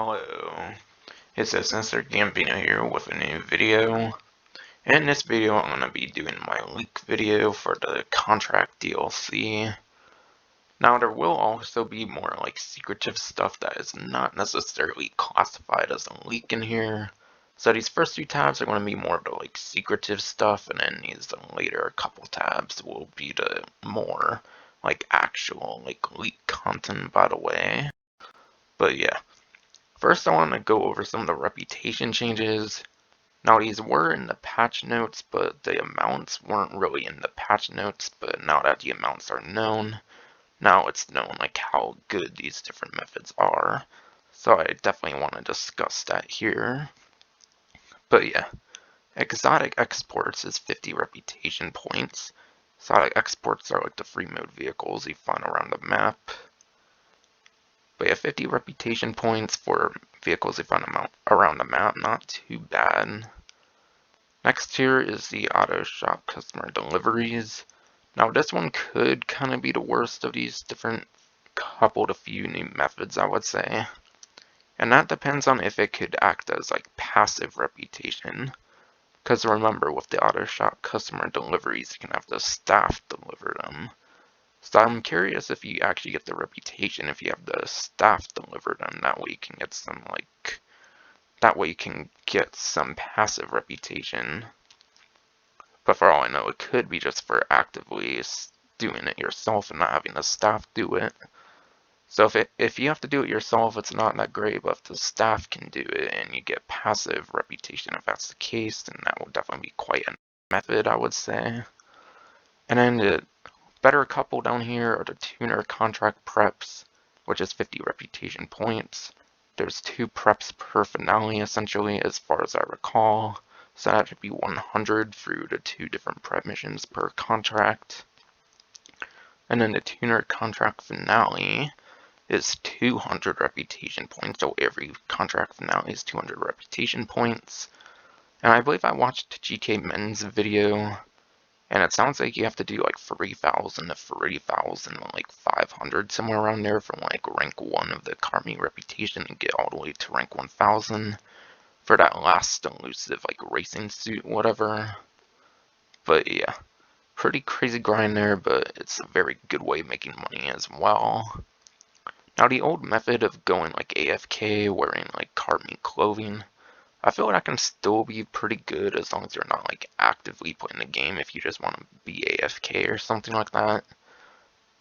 Hello, it's Mr. Gambino here with a new video. In this video I'm going to be doing my leak video for the contract DLC. Now there will also be more like secretive stuff that is not necessarily classified as a leak in here. So these first two tabs are going to be more of the like secretive stuff, and then these later couple tabs will be the more like actual like leak content, by the way. But yeah. First, I want to go over some of the reputation changes. Now, these were in the patch notes, but the amounts weren't really in the patch notes. But now that the amounts are known, now it's known like how good these different methods are. So I definitely want to discuss that here. But yeah, exotic exports is 50 reputation points. Exotic exports are like the free mode vehicles you find around the map. But yeah, 50 reputation points for vehicles they find around the map, not too bad. Next here is the auto shop customer deliveries. Now this one could kind of be the worst of these different couple to few new methods, I would say. And that depends on if it could act as like passive reputation. Because remember, with the auto shop customer deliveries, you can have the staff deliver them. So I'm curious if you actually get the reputation if you have the staff delivered, and that way you can get some passive reputation. But for all I know, it could be just for actively doing it yourself and not having the staff do it. So if you have to do it yourself, it's not that great, but if the staff can do it and you get passive reputation, if that's the case, then that will definitely be quite a method, I would say. And then the better couple down here are the tuner contract preps, which is 50 reputation points. There's 2 preps per finale, essentially, as far as I recall. So that should be 100 through the 2 different prep missions per contract. And then the tuner contract finale is 200 reputation points, so every contract finale is 200 reputation points. And I believe I watched GTA Men's video, and it sounds like you have to do like 3,000 to 3,000, like 500, somewhere around there, from like rank 1 of the car meet reputation and get all the way to rank 1,000 for that last elusive like racing suit, whatever. But yeah, pretty crazy grind there, but it's a very good way of making money as well. Now the old method of going like AFK, wearing like car meet clothing, I feel like that can still be pretty good as long as you're not like actively playing the game, if you just want to be AFK or something like that.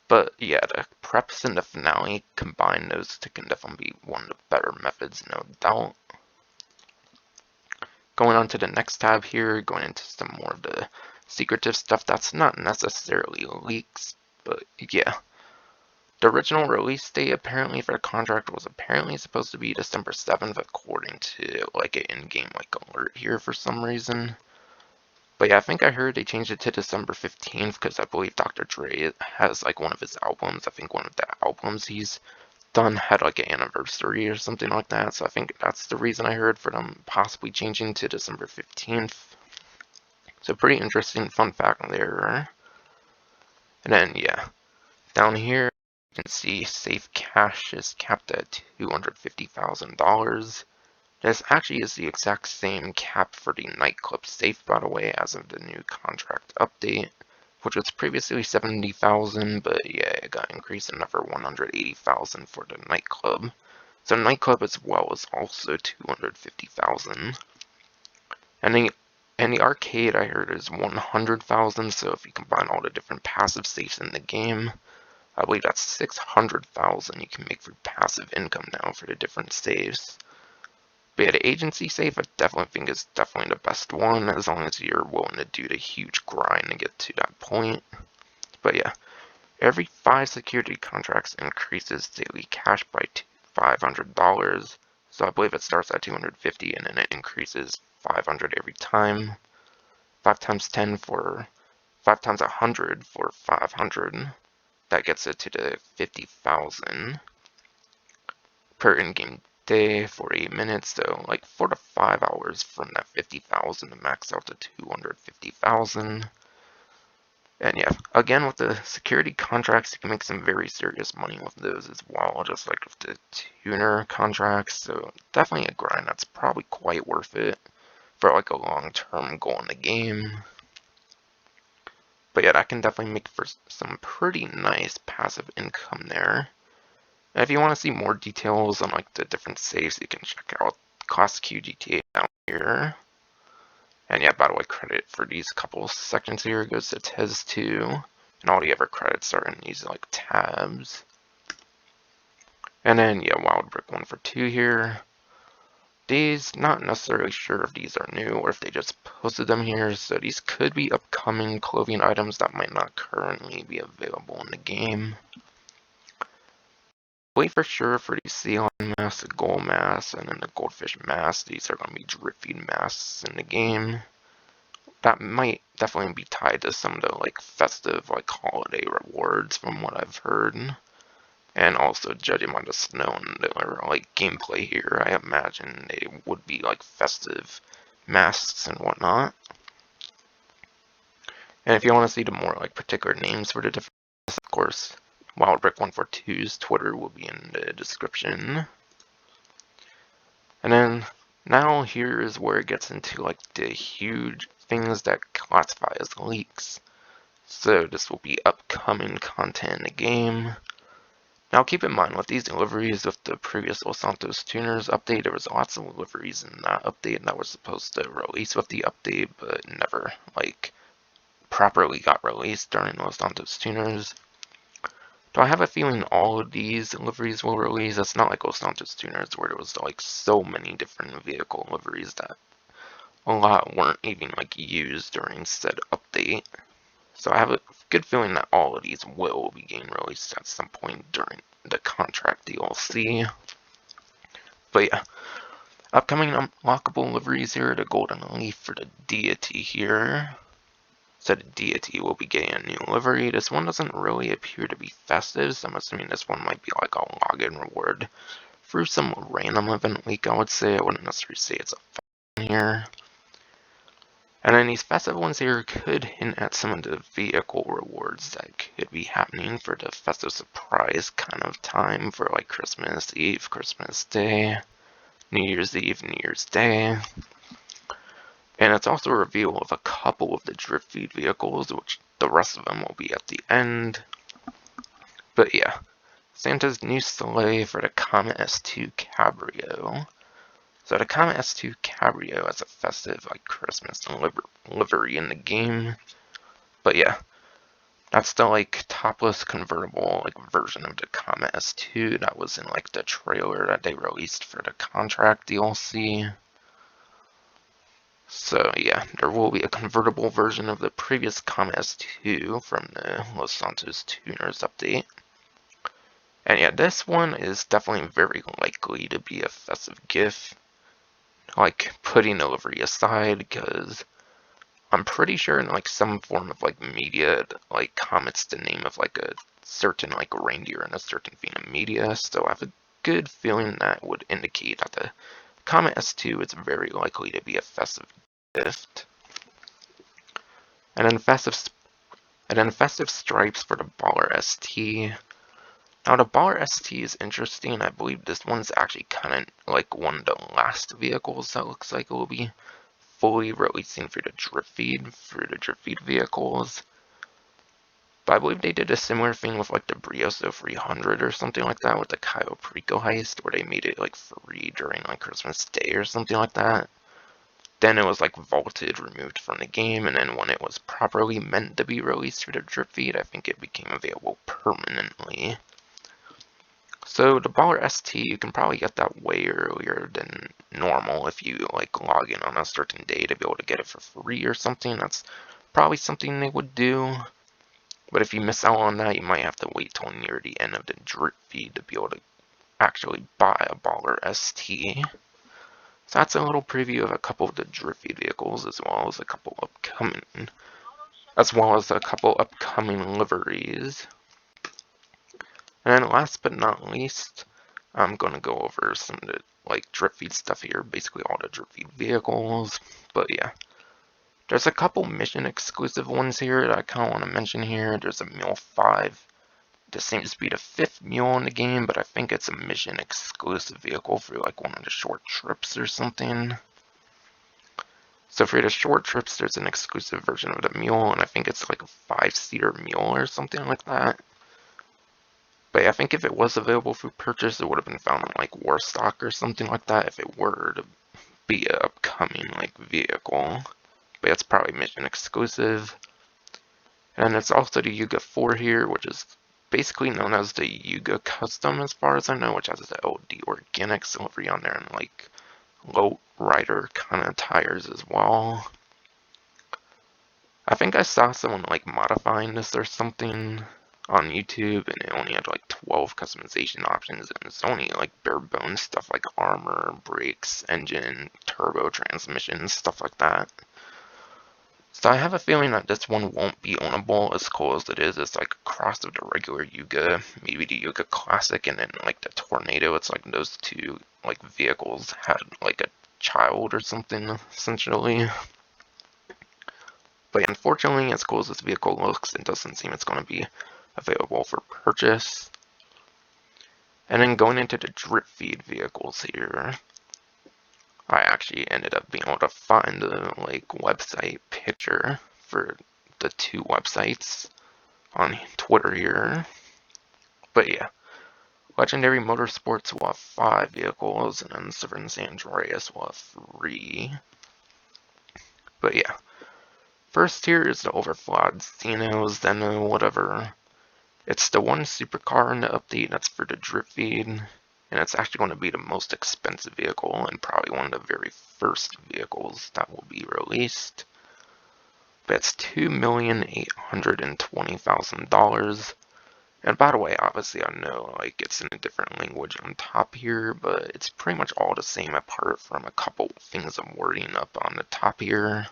But yeah, the preps and the finale, combine those two can definitely be one of the better methods, no doubt. Going on to the next tab here, going into some more of the secretive stuff that's not necessarily leaks, but yeah. The original release date apparently for the contract was apparently supposed to be December 7th, according to like an in-game like alert here for some reason. But yeah, I think I heard they changed it to December 15th because I believe Dr. Dre has like one of his albums. I think one of the albums he's done had like an anniversary or something like that. So I think that's the reason I heard for them possibly changing to December 15th. So pretty interesting fun fact there. And then yeah, down here you can see safe cash is capped at $250,000. This actually is the exact same cap for the Nightclub safe, by the way, as of the new contract update, which was previously 70,000, but yeah, it got increased another 180,000 for the Nightclub. So Nightclub as well is also 250,000. And the arcade I heard is 100,000, so if you combine all the different passive safes in the game, I believe that's 600,000 you can make for passive income now for the different saves. But yeah, the agency safe I definitely think is definitely the best one, as long as you're willing to do the huge grind to get to that point. But yeah, every 5 security contracts increases daily cash by $500. So I believe it starts at 250 and then it increases 500 every time. 5 times 10 for 5 times 100 for 500. That gets it to the 50,000 per in-game day for 8 minutes. So like 4 to 5 hours from that 50,000 to max out to 250,000. And yeah, again, with the security contracts, you can make some very serious money with those as well, just like with the tuner contracts. So definitely a grind that's probably quite worth it for like a long-term goal in the game. But yeah, that can definitely make for some pretty nice passive income there. And if you want to see more details on like the different saves, you can check out Class Q GTA down here. And yeah, by the way, credit for these couple sections here goes to Tez 2, and all the other credits are in these like tabs. And then yeah, Wild Brick 1 for 2 here. These, not necessarily sure if these are new or if they just posted them here, so these could be upcoming clothing items that might not currently be available in the game. Wait for sure for the sea lion masks, the gold masks, and then the goldfish masks. These are going to be drip feed masks in the game. That might definitely be tied to some of the like festive like holiday rewards from what I've heard. And also judging by the snow and the like gameplay here, I imagine they would be like festive masks and whatnot. And if you want to see the more like particular names for the different masks, of course, WildBrick142's Twitter will be in the description. And then now here is where it gets into like the huge things that classify as leaks. So this will be upcoming content in the game. Now keep in mind with these deliveries with the previous Los Santos Tuners update, there was lots of deliveries in that update that were supposed to release with the update, but never like properly got released during Los Santos Tuners. Do I have a feeling all of these deliveries will release? It's not like Los Santos Tuners where there was like so many different vehicle deliveries that a lot weren't even like used during said update. So I have a good feeling that all of these will be getting released at some point during the contract DLC. But yeah, upcoming unlockable liveries here, the Golden Leaf for the Deity here. So the Deity will be getting a new livery. This one doesn't really appear to be festive, so I'm assuming this one might be like a login reward through some random event leak, I would say. I wouldn't necessarily say it's a festive here. And then these festive ones here could hint at some of the vehicle rewards that could be happening for the Festive Surprise kind of time for like Christmas Eve, Christmas Day, New Year's Eve, New Year's Day. And it's also a reveal of a couple of the drift feed vehicles, which the rest of them will be at the end. But yeah, Santa's new sleigh for the Comet S2 Cabrio. So the Comet S2 Cabrio has a festive like Christmas livery in the game. But yeah, that's the like topless convertible like version of the Comet S2 that was in like the trailer that they released for the contract DLC. So yeah, there will be a convertible version of the previous Comet S2 from the Los Santos Tuners update. And yeah, this one is definitely very likely to be a festive gift. Like putting the livery aside, because I'm pretty sure in like some form of like media, like comments the name of like a certain like reindeer in a certain vein of media. So I have a good feeling that would indicate that the Comet S2 is very likely to be a festive gift. And then festive stripes for the Baller ST. Now the Baller ST is interesting. I believe this one's actually kind of like one of the last vehicles that looks like it will be fully releasing for the drip feed vehicles. But I believe they did a similar thing with like the Brioso 300 or something like that with the Cayo Perico heist, where they made it like free during like Christmas Day or something like that. Then it was like vaulted, removed from the game, and then when it was properly meant to be released for the drip feed, I think it became available permanently. So the Baller ST, you can probably get that way earlier than normal if you like log in on a certain day to be able to get it for free or something. That's probably something they would do. But if you miss out on that, you might have to wait till near the end of the drip feed to be able to actually buy a Baller ST. So that's a little preview of a couple of the drip feed vehicles, as well as a couple upcoming liveries. And then last but not least, I'm going to go over some of the like drip feed stuff here, basically all the drip feed vehicles. But yeah, There's a couple mission exclusive ones here that I kind of want to mention here. There's a Mule 5. This seems to be the 5th Mule in the game, but I think it's a mission exclusive vehicle for like one of the short trips or something. So for the short trips, there's an exclusive version of the Mule, and I think it's like a 5-seater Mule or something like that. But yeah, I think if it was available for purchase, it would have been found in like Warstock or something like that if it were to be an upcoming like vehicle. But it's probably mission exclusive. And it's also the Yuga 4 here, which is basically known as the Yuga Custom as far as I know, which has the LD organic delivery on there and like low rider kind of tires as well. I think I saw someone like modifying this or something on YouTube, and it only had like 12 customization options, and it's only like bare bones stuff like armor, brakes, engine, turbo transmission, stuff like that. So I have a feeling that this one won't be ownable as cool as it is. It's like a cross of the regular Yuga, maybe the Yuga Classic, and then like the Tornado. It's like those two like vehicles had like a child or something, essentially. But unfortunately, as cool as this vehicle looks, it doesn't seem it's going to be available for purchase. And then going into the drip feed vehicles here, I actually ended up being able to find the like website picture for the two websites on Twitter here. But yeah, Legendary Motorsports will have 5 vehicles, and then Severn San Andreas will have 3. But yeah, first here is the Överflöd Zeno, whatever. It's the one supercar in the update that's for the drip feed, and it's actually going to be the most expensive vehicle and probably one of the very first vehicles that will be released. But it's $2,820,000. And by the way, obviously I know like it's in a different language on top here, but it's pretty much all the same apart from a couple things I'm wording up on the top here.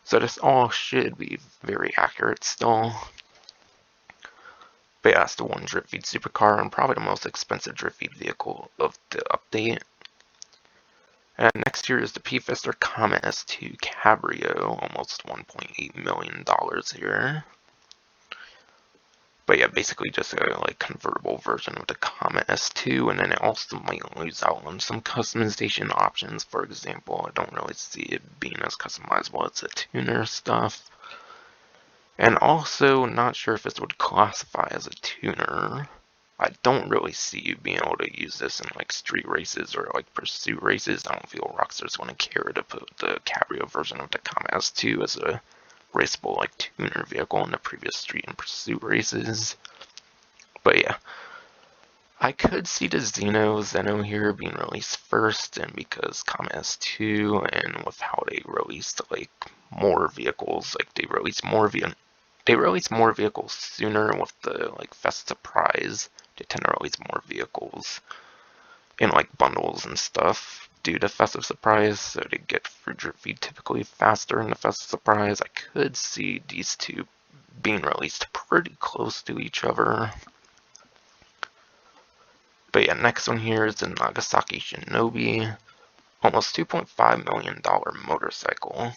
So this all should be very accurate still. But yeah, it's the one drip feed supercar and probably the most expensive drip feed vehicle of the update. And next here is the Pfister Comet S2 Cabrio, almost $1.8 million here. But yeah, basically just a like convertible version of the Comet S2, and then it also might lose out on some customization options. For example, I don't really see it being as customizable as the tuner stuff. And also, not sure if this would classify as a tuner. I don't really see you being able to use this in like street races or like pursuit races. I don't feel Rockstar's going to care to put the Cabrio version of the Comet S2 as a raceable like tuner vehicle in the previous street and pursuit races. But yeah, I could see the Zeno here being released first, and because Comet S2 and with how they released like more vehicles, like they released more vehicles sooner with the like Festive Surprise. They tend to release more vehicles in like bundles and stuff due to Festive Surprise, so they get free drip feed typically faster in the Festive Surprise. I could see these two being released pretty close to each other. But yeah, next one here is the Nagasaki Shinobi, almost $2.5 million motorcycle.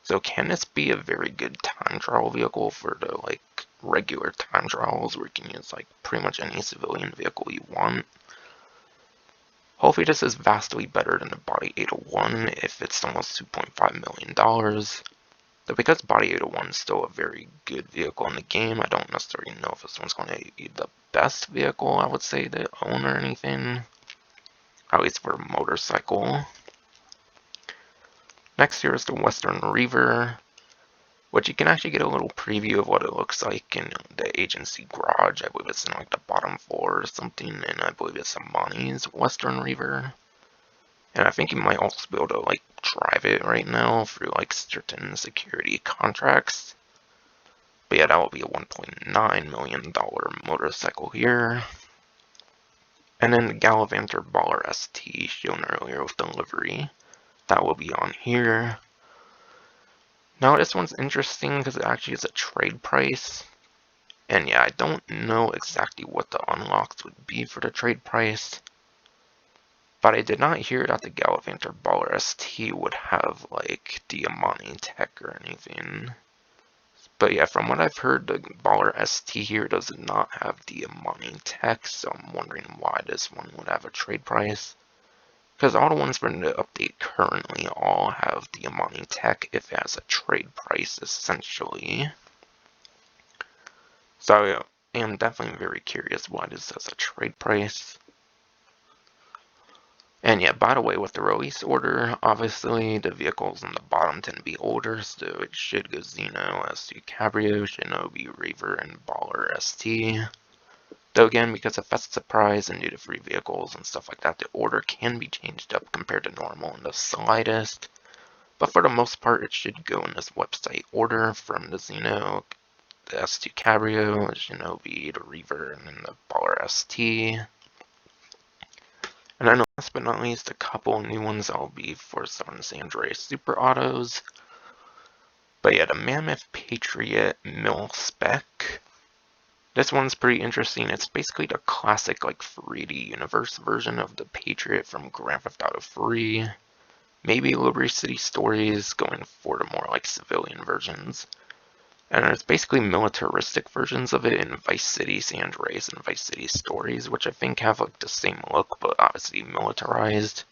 So can this be a very good time trial vehicle for the like regular time trials where you can use like pretty much any civilian vehicle you want? Hopefully this is vastly better than the Body 801 if it's almost $2.5 million. But because Body 801 is still a very good vehicle in the game, I don't necessarily know if this one's going to be the best vehicle I would say to own or anything. At least for a motorcycle. Next here is the Western Reever, which you can actually get a little preview of what it looks like in the agency garage. I believe it's in like the bottom floor or something, and I believe it's Imani's Western Reever. And I think you might also be able to like drive it right now through like certain security contracts. But yeah, that will be a $1.9 million motorcycle here. And then the Gallivanter Baller ST shown earlier with the livery, that will be on here. Now this one's interesting because it actually is a trade price. And yeah, I don't know exactly what the unlocks would be for the trade price. But I did not hear that the Gallivanter Baller ST would have like the Imani Tech or anything. But yeah, from what I've heard, the Baller ST here does not have the Imani Tech, so I'm wondering why this one would have a trade price. Because all the ones from the update currently all have the Imani Tech if it has a trade price, essentially. So I am definitely very curious why this has a trade price. And yeah, by the way, with the release order, obviously the vehicles on the bottom tend to be older, so it should go Zeno, S2 Cabrio, Shinobi, Reever, and Baller ST. Though again, because of Festive Surprise and due to free vehicles and stuff like that, the order can be changed up compared to normal in the slightest. But for the most part, it should go in this website order from the Zeno, the S2 Cabrio, the Shinobi, the Reever, and then the Baller ST. And then last but not least, a couple new ones that'll be for San Andreas Super Autos. But yeah, the Mammoth Patriot Mil-Spec. This one's pretty interesting. It's basically the classic like 3D universe version of the Patriot from Grand Theft Auto 3. Maybe Liberty City Stories going for the more like civilian versions. And there's basically militaristic versions of it in Vice City, San Andreas, and Vice City Stories, which I think have like the same look, but obviously militarized.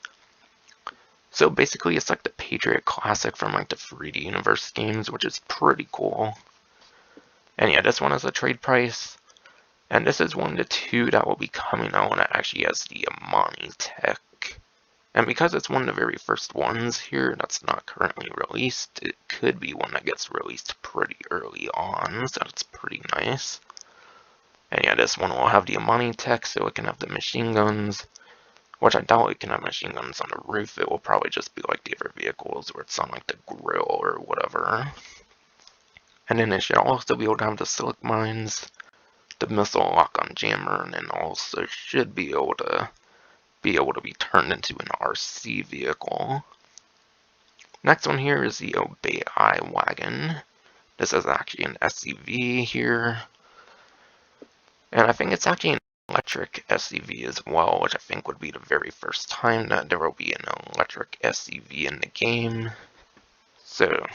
So basically it's like the Patriot Classic from like the 3D Universe games, which is pretty cool. And yeah, this one has a trade price. And this is one of the two that will be coming out that actually has the Imani Tech. And because it's one of the very first ones here that's not currently released, it could be one that gets released pretty early on, so that's pretty nice. And yeah, this one will have the Imani Tech, so it can have the machine guns, which I doubt it can have machine guns on the roof. It will probably just be like the other vehicles where it's on like the grill or whatever. And then it should also be able to have the silic mines, the missile lock-on jammer, and then also should be able to be turned into an RC vehicle. Next one here is the I-Wagen. This is actually an SUV here. And I think it's actually an electric SUV as well, which I think would be the very first time that there will be an electric SUV in the game. So,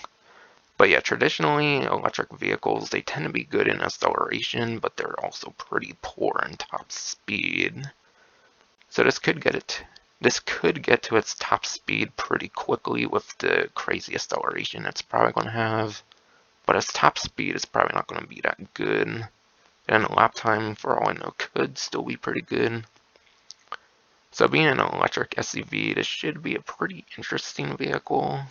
but yeah, traditionally electric vehicles, they tend to be good in acceleration, but they're also pretty poor in top speed. So this could get to its top speed pretty quickly with the crazy acceleration it's probably going to have. But its top speed is probably not going to be that good. And lap time, for all I know, could still be pretty good. So being an electric SUV, this should be a pretty interesting vehicle.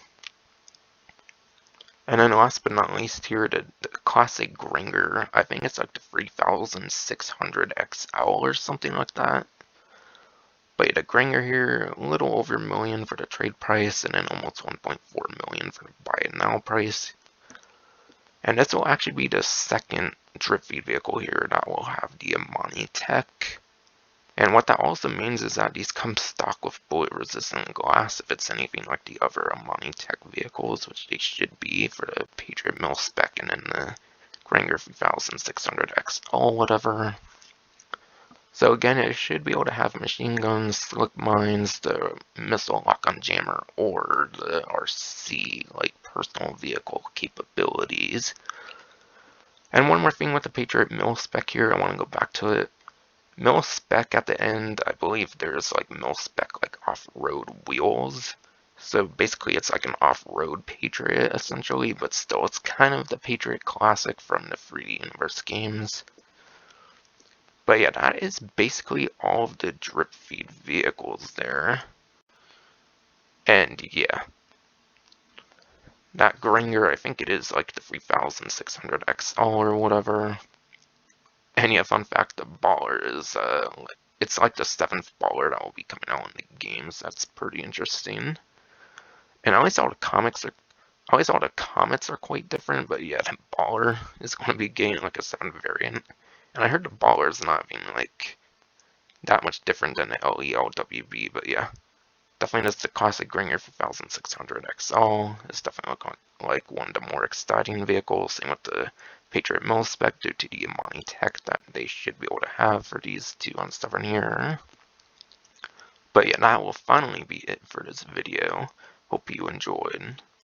And then last but not least here, the Declasse Granger. I think it's like the 3600 XL or something like that. But the Granger here, a little over $1 million for the trade price, and then almost $1.4 million for the buy it now price. And this will actually be the second drip feed vehicle here that will have the Imani Tech. And what that also means is that these come stock with bullet resistant glass if it's anything like the other Imani Tech vehicles, which they should be for the Patriot Mil-Spec and then the Granger 3600 XL, whatever. So again, it should be able to have machine guns, silic mines, the missile lock-on jammer, or the RC, like personal vehicle capabilities. And one more thing with the Patriot Mil-Spec here, I want to go back to it. Mil-Spec at the end, I believe there's like Mil-Spec like off-road wheels. So basically it's like an off-road Patriot essentially, but still it's kind of the Patriot Classic from the 3D Universe games. But yeah, that is basically all of the drip feed vehicles there. And yeah, that Granger, I think it is like the 3600 XL or whatever. And yeah, fun fact, the Baller is, it's like the 7th Baller that will be coming out in the games. That's pretty interesting. And at least all the comics are quite different, but yeah, the Baller is going to be getting like a 7th variant. And I heard the Baller is not being like that much different than the LELWB, but yeah, definitely just the classic Granger 3600 XL is definitely looking like one of the more exciting vehicles. Same with the Patriot Mil-Spec due to the Imani Tech that they should be able to have for these two on Stubborn here. But yeah, that will finally be it for this video. Hope you enjoyed.